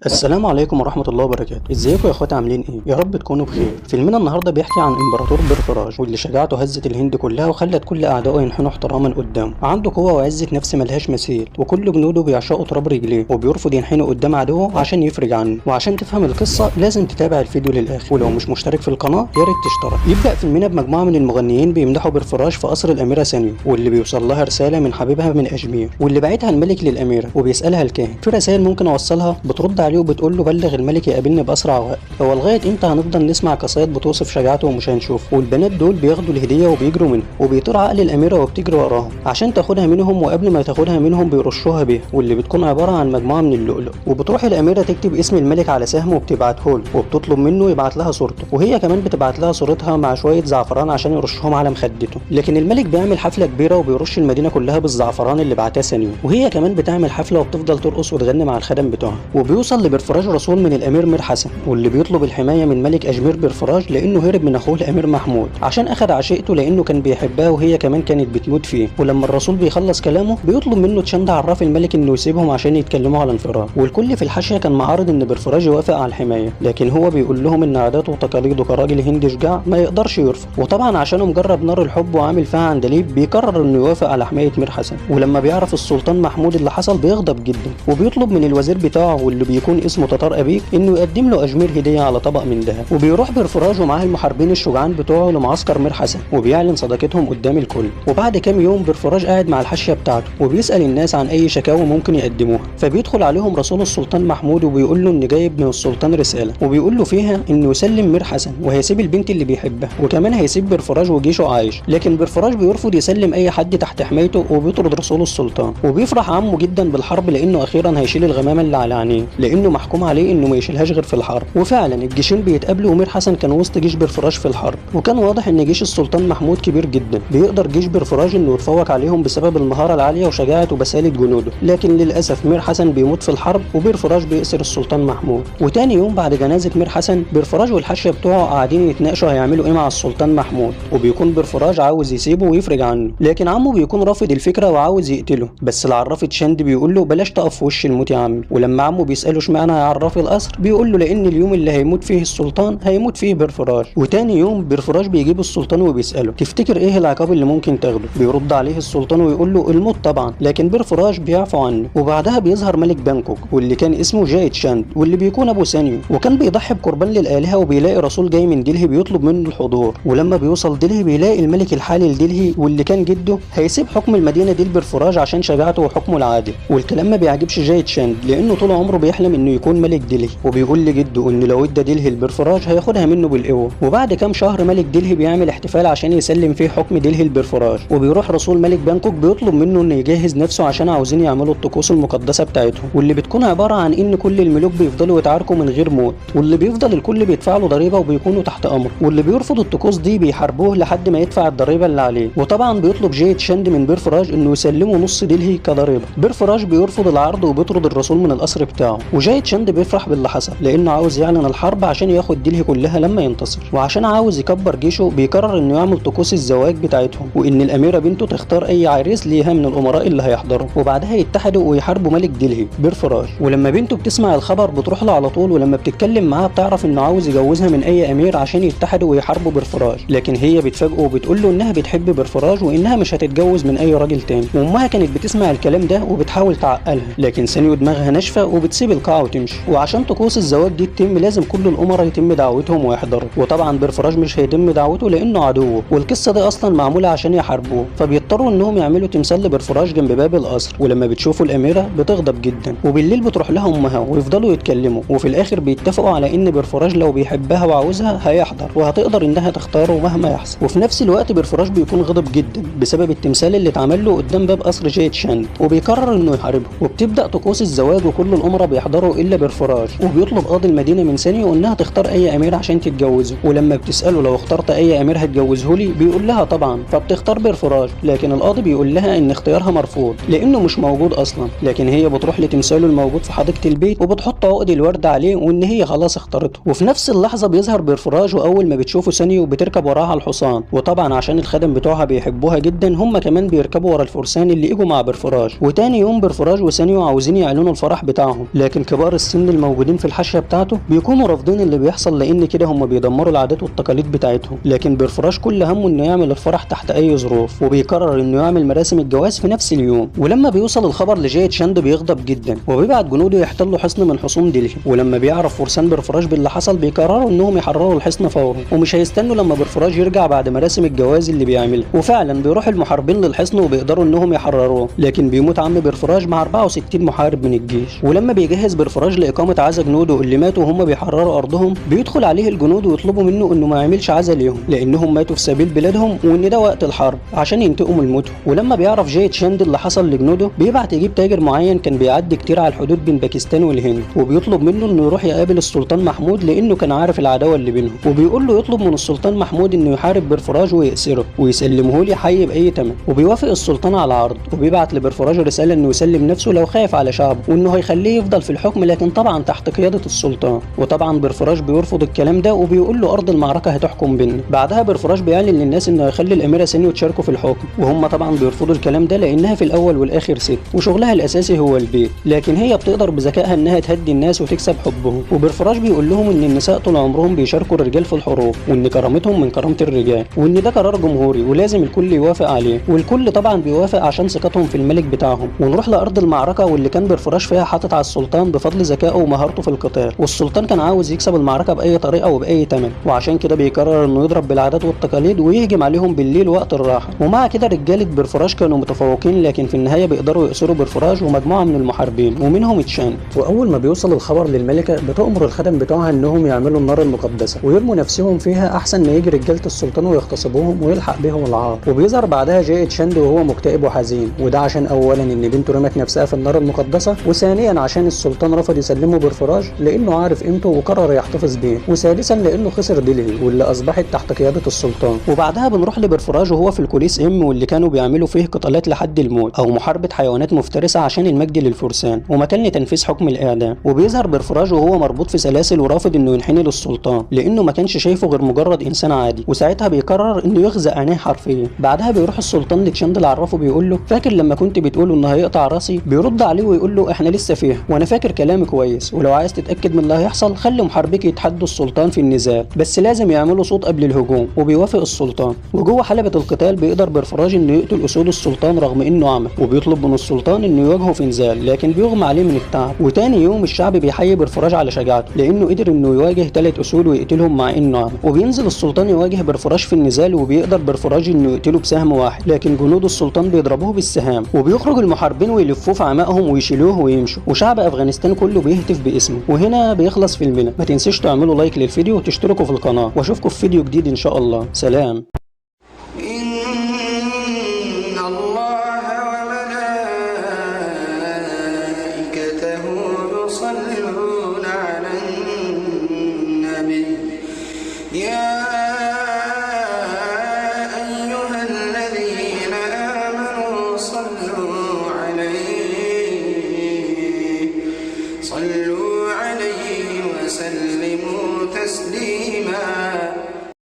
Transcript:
السلام عليكم ورحمة الله وبركاته، ازيكم يا اخواتي عاملين ايه؟ يا رب تكونوا بخير. فيلمنا النهارده بيحكي عن امبراطور بيرفراج واللي شجاعته هزت الهند كلها وخلت كل اعدائه ينحنوا احتراما قدامه، عنده قوة وعزة نفس ملهاش مثيل، وكل جنوده بيعشقوا تراب رجليه وبيرفض ينحنوا قدام عدوه عشان يفرج عنه، وعشان تفهم القصة لازم تتابع الفيديو للاخر، ولو مش مشترك في القناة يا ريت تشترك. يبدأ فيلمنا بمجموعة من المغنيين بيمدحوا بيرفراج في قصر الاميرة سانيو، واللي بيوصل لها رسالة من حبيبها من اجمير، واللي باعتها الملك للاميرة وبيسألها الكاهن في رسائل ممكن اوصلها، بترد عليه وبتقول له بلغ الملك يقابلني باسرع وقت. هو لغايه امتى هنفضل نسمع قصايد بتوصف شجاعته ومش هنشوف؟ والبنات دول بياخدوا الهديه وبيجروا منها، وبيطير عقل الاميره وبتجري وراهم عشان تاخدها منهم، وقبل ما تاخدها منهم بيرشوها بيها، واللي بتكون عباره عن مجموعه من اللؤلؤ. وبتروح الاميره تكتب اسم الملك على سهم وبتبعته له، وبتطلب منه يبعت لها صورته، وهي كمان بتبعت لها صورتها مع شويه زعفران عشان يرشهم على مخدته. لكن الملك بيعمل حفله كبيره وبيرش المدينه كلها بالزعفران اللي بعتاه سنيو، وهي كمان بتعمل حفله وبتفضل ترقص وتغني مع الخدم بتوعها. وبيوصل لبرفراج رسول من الامير مير حسن، واللي بيطلب الحمايه من ملك اجمير بيرفراج لانه هرب من اخوه الامير محمود عشان اخذ عشيقته لانه كان بيحبها وهي كمان كانت بتموت فيه. ولما الرسول بيخلص كلامه بيطلب منه تشند عراف الملك انه يسيبهم عشان يتكلموا على انفراد، والكل في الحاشيه كان معارض ان بيرفراج يوافق على الحمايه، لكن هو بيقول لهم ان عاداته وتقاليده كراجل هندي شجاع ما يقدرش يرفض، وطبعا عشانه مجرب نار الحب وعامل فيها عندليب بيقرر انه يوافق على حمايه مير حسن. ولما بيعرف السلطان محمود اللي حصل بيغضب جدا، وبيطلب من الوزير بتاعه واللي بيكون اسمه تتار ابيك انه يقدم له اجمير هديه على طبق من ذهب. وبيروح بيرفراج ومعاه المحاربين الشجعان بتوعه لمعسكر مير حسن، وبيعلن صداقتهم قدام الكل. وبعد كام يوم بيرفراج قاعد مع الحاشيه بتاعته وبيسال الناس عن اي شكاوى ممكن يقدموها، فبيدخل عليهم رسول السلطان محمود وبيقول له ان جايب من السلطان رساله، وبيقول له فيها انه يسلم مير حسن وهيسيب البنت اللي بيحبها، وكمان هيسيب بيرفراج وجيشه عايش. لكن بيرفراج بيرفض يسلم اي حد تحت حمايته وبيطرد رسول السلطان. وبيفرح عمه جدا بالحرب لانه اخيرا هيشيل الغمامه اللي على عينيه، لانه محكوم عليه انه ما يشيلهاش غير في الحرب. وفعلا الجيشين بيتقابلوا، ومير حسن كان وسط جيش بيرفراج في الحرب، وكان واضح ان جيش السلطان محمود كبير جدا، بيقدر جيش بيرفراج انه يتفوق عليهم بسبب المهاره العاليه وشجاعه وبساله جنوده. لكن للاسف مير حسن بيموت في الحرب وبيرفراج بيأسر السلطان محمود. وتاني يوم بعد جنازه مير حسن بيرفراج والحاشيه بتوعه قاعدين يتناقشوا هيعملوا ايه مع السلطان محمود، وبيكون بيرفراج عاوز يسيبه ويفرج عنه، لكن عمه بيكون رافض الفكره وعاوز يقتله. بس العراف تشند بيقول له بلاش تقف في وش الموت يا عمي. ولما عمه بيساله اشمعنى يا عراف القصر بيقول له لان اليوم اللي هيموت فيه السلطان هيموت فيه بيرفراج. وتاني يوم بيرفراج بيجيب السلطان وبيساله تفتكر ايه العقاب اللي ممكن تاخده؟ بيرد عليه السلطان ويقول له الموت طبعا، لكن بيرفراج بيعفو عنه. وبعدها بيظهر ملك بانكوك واللي كان اسمه جايت شاند، واللي بيكون ابو سانيو، وكان بيضحي بقربان للالهه، وبيلاقي رسول جاي من دلهي بيطلب منه الحضور. ولما بيوصل دلهي بيلاقي الملك الحالي لدلهي واللي كان جده هيسيب حكم المدينه دي لبيرفراج عشان شجاعته وحكمه العادل. والكلام ما بيعجبش جايت شاند لانه طول عمره بيحلم انه يكون ملك دلهي، وبيقول لجده انه لو ادى دلهي لبيرفراج هياخدها منه بالقوه. وبعد كام شهر ملك دلهي بيعمل احتفال عشان يسلم فيه حكم دلهي لبيرفراج، وبيروح رسول ملك بانكوك بيطلب منه انه يجهز نفسه عشان عاوزين يعملوا الطقوس المقدسه بتاعتهم، واللي بتكون عباره عن ان كل الملوك بيفضلوا يتعاركوا من غير موت، واللي بيفضل الكل بيدفع له ضريبه وبيكونوا تحت امره، واللي بيرفض الطقوس دي بيحاربوه لحد ما يدفع الضريبه اللي عليه. وطبعا بيطلب جايت شاند من بيرفراج انه يسلمه نص دلهي كضريبه. بيرفراج بيرفض العرض وبيطرد الرسول من القصر بتاعه، وجايت شاند بيفرح باللي حصل لانه عاوز يعلن الحرب عشان ياخد دلهي كلها لما ينتصر. وعشان عاوز يكبر جيشه بيقرر انه يعمل طقوس الزواج بتاعتهم، وان الاميره بنته تختار اي عريس ليها من الامراء اللي هيحضروا، وبعدها يتحدوا ويحاربوا ملك دلهي بيرفراج. ولما بنته بتسمع الخبر بتروح له على طول، ولما بتتكلم معاه بتعرف انه عاوز يجوزها من اي امير عشان يتحدوا ويحاربوا بيرفراج، لكن هي بتفاجئه وبتقول له انها بتحب بيرفراج وانها مش هتتجوز من اي راجل تاني. وامها كانت بتسمع الكلام ده وبتحاول تعقلها، لكن سانيو دماغها ناشفه وبتسيب القاعه وتمشي. وعشان طقوس الزواج دي تتم لازم كل الامراء يتم دعوتهم ويحضروا، وطبعا بيرفراج مش هيتم دعوته لانه عدوه، والقصه دي اصلا معموله عشان يحاربوه، فبيضطروا انهم يعملوا تمثال لبيرفراج جنب باب القصر. ولما بتشوفوا الاميره بتغضب جدا، وبالليل بتروح لها امها ويفضلوا يتكلموا، وفي الاخر بيتفقوا على ان بيرفراج لو بيحبها وعاوزها هيحضر وهتقدر انها تختاره مهما يحصل. وفي نفس الوقت بيرفراج بيكون غضب جدا بسبب التمثال اللي اتعمل له قدام باب قصر جايت شاند، وبيقرر انه يحاربه. وبتبدا طقوس الزواج وكل الامراء بيحضروا الا بيرفراج، وبيطلب قاضي المدينه من سانيو انها تختار اي امير عشان تتجوزه. ولما بتساله لو اخترت اي امير هتجوزه لي بيقول لها طبعا، فبتختار بيرفراج، لكن القاضي بيقول لها ان اختيارها مرفوض لانه مش موجود اصلا. لكن هي بتروح لتمثاله الموجود في حديقه البيت وبتحط عقد الورد عليه وان هي خلاص اختارته. وفي نفس اللحظه بيظهر بيرفراج، واول ما بتشوفه سانيو بتركب وراها على الحصان، وطبعا عشان الخدم بتوعها بيحبوها جدا هم كمان بيركبوا ورا الفرسان اللي اجوا مع بيرفراج. وتاني يوم بيرفراج وسانيو عاوزين يعلنوا الفرح بتاعهم، لكن كبار السن الموجودين في الحاشيه بتاعته بيكونوا رافضين اللي بيحصل، لان كده هم بيدمروا العادات والتقاليد بتاعتهم. لكن بيرفراش كل همه انه يعمل الفرح تحت اي ظروف، وبيقرر انه يعمل مراسم الجواز في نفس اليوم. ولما بيوصل الخبر لجيد شاند بيغضب جدا وبيبعت جنوده يحتلوا حصن من حصون دلهي. ولما بيعرف فرسان بيرفراش باللي حصل بيقرروا انهم يحرروا الحصن فورا، ومش هيستنوا لما بيرفراش يرجع بعد مراسم الجواز اللي بيعملها. وفعلا بيروح المحاربين للحصن وبيقدروا انهم يحرروه، لكن بيموت عم بيرفراش مع 64 محارب من الجيش. ولما بيجهز بيرفراش لاقامه عزا جنوده اللي ماتوا وهم بيحرروا ارضهم، بيدخل عليه الجنود ويطلبوا منه انه ما يعملش عزا ليهم لانهم ماتوا في سبيل بلادهم، وان ده وقت الحرب عشان ينتقموا من موتهم. ولما بيعرف جيد شاند اللي حصل لجنوده بيبعت يجيب تاجر معين كان بيعدي كتير على الحدود بين باكستان والهند، وبيطلب منه انه يروح يقابل السلطان محمود لانه كان عارف العداوه اللي بينهم. وبيقول له يطلب من السلطان محمود انه يحارب بيرفراج ويأسره ويسلمه لي حي باي ثمن. وبيوافق السلطان على العرض، وبيبعت لبيرفراج رساله انه يسلم نفسه لو خايف على شعبه، وانه هيخليه يفضل في الحكم لكن طبعا تحت قياده السلطان. وطبعا بيرفراج بيرفض الكلام ده وبيقول له ارض المعركه هتحكم بينا. بعدها بيرفراج بيعلن للناس انه هيخلي الاميره سينيو تشاركوا في الحكم، وهم طبعا بيرفضوا الكلام ده لانها في الاول والاخر ست وشغلها الاساسي هو البيت، لكن هي بتقدر بذكائها انها تهدي الناس وتكسب حبهم. وبيرفراج بيقول لهم ان النساء طول عمرهم بيشاركوا الرجال في الحروب، وان كرامتهم من كرامه الرجال، وان ده قرار جمهوري ولازم الكل يوافق عليه. والكل طبعا بيوافق عشان ثقتهم في الملك بتاعهم. ونروح لارض المعركه واللي كان بيرفراج فيها حاطط على السلطان بفضل ذكائه ومهارته في القتال، والسلطان كان عاوز يكسب المعركه باي طريقه وباي ثمن، وعشان كده بيقرر انه يضرب بالعادات والتقاليد ويهجم عليهم بالليل وقت الراحه. ومع كده رجاله بيرفراج كانوا متفوقين، لكن في النهايه بيقدروا يأسروا بيرفراج ومجموعه من المحاربين ومنهم تشان. واول ما بيوصل الخبر للملكه بتأمر الخدم بتوعها انهم يعملوا النار المقدسه ويرموا نفسهم فيها احسن ما يجي رجاله السلطان ويغتصبوهم ويلحق بهم العار. وبيظهر بعدها جاي تشاند وهو مكتئب وحزين، وده عشان اولا ان بنته رمت نفسها في النار المقدسه، وثانيا عشان السلطان رفض يسلمه بيرفراج لانه عارف قيمته وقرر يحتفظ بيه، وثالثا لانه خسر دلهي واللي اصبحت تحت قياده السلطان. وبعدها بنروح لبيرفراج وهو في الكوليس واللي كانوا بيعملوا فيه قتالات لحد الموت او محاربه حيوانات مفترسه عشان المجد للفرسان ومكان لتنفيذ حكم الاعدام. وبيظهر بيرفراج وهو مربوط في سلاسل ورافض انه ينحني للسلطان لانه ما كانش شايفه غير مجرد انسان عادي، وساعتها بيقرر انه يخزق عينيه حرفيا. بعدها بيروح السلطان لتشاند العرافه بيقول له فاكر لما كنت بتقول انه هيقطع راسي؟ بيرد عليه ويقول له احنا لسه فيها وانا فاكر كلامي كويس، ولو عايز تتاكد من اللي هيحصل خلي محاربيك يتحدوا السلطان في النزال، بس لازم يعملوا صوت قبل الهجوم. وبيوافق السلطان. وجوه حلبة القتال بيقدر بيرفراج انه يقتل اسود السلطان رغم انه اعمى، وبيطلب من السلطان انه يواجهه في نزال لكن بيغمى عليه من التعب. وتاني يوم الشعب بيحيي بيرفراج على شجاعته لانه قدر انه يواجه 3 اسود ويقتلهم مع انه اعمى. وبينزل السلطان يواجه بيرفراج في النزال وبيقدر بيرفراج انه يقتله بسهم واحد، لكن جنود السلطان بيضربوه بالسهام. وبيخرج المحاربين ويلفوه في عمائهم ويشيلوه ويمشوا، وشعب افغانستان كله بيهتف باسمه. وهنا بيخلص فيلمنا. ما تنسوش تعملوا لايك للفيديو وتشتركوا في القناه، واشوفكم في فيديو جديد ان شاء الله. سلام.